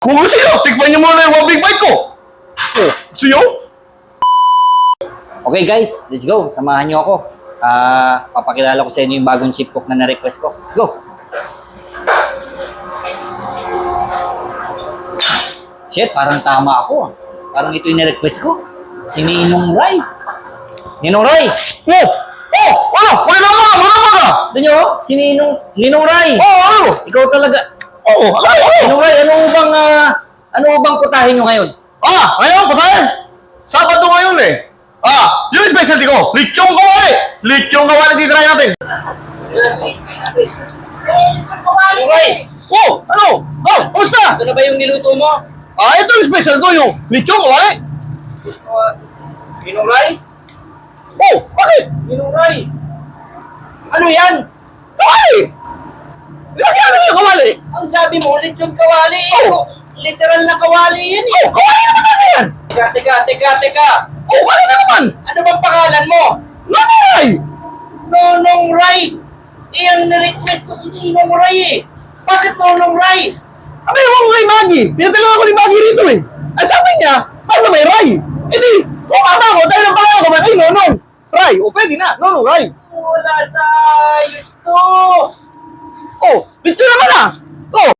Kung gusto nyo, tikman nyo muna yung one big bite ko. Oh, gusto nyo? Okay guys, let's go. Samahan niyo ako. Papakilala ko sa inyo yung bagong chip cook na na-request ko. Let's go. Shit, parang tama ako. Parang ito yung na-request ko. Si Ninong Ray. Ninong Ray! Oh! Oh! Ano? Wala ka! Wala ka! Ito nyo, si Ninong Ray. Oh, ano? Ikaw talaga. Oo, ano? Ninong Ray, ano bang putahin nyo ngayon? Ngayon, patayin! Sabado ngayon eh. Yung specialty ko, lechong kawali! Lechong kawali, titry natin. Ninong Ray, Oh, ano? Oh, kamusta? ito na ba yung niluto mo? Ito yung special ko, yung lechong kawali. Ninong Ray? Oh, bakit? Ninong Ray? Ano yan? Kawali! Lagyan mo yung kawali! Ang sabi mo, lechon kawali. Oh. Literal na kawali yan eh. Oh, kawali naman talaga yan! Teka. Oh, bakit na naman? Ano bang pangalan mo? Nanay! Nonong Ray. Ang na-request ko si Ninong Ray eh. Bakit Nonong Ray? Ano yung kay Maggie? Pinatalaga ko ni Maggie rito eh. Ang sabi niya, basta may Ray. E di, kung ama ko, dahil ang pangalan ko, ay Nonong. Ray, o pwede na, Nonong Ray. Wala sa ayos to. Oh, picture naman ah. Oh.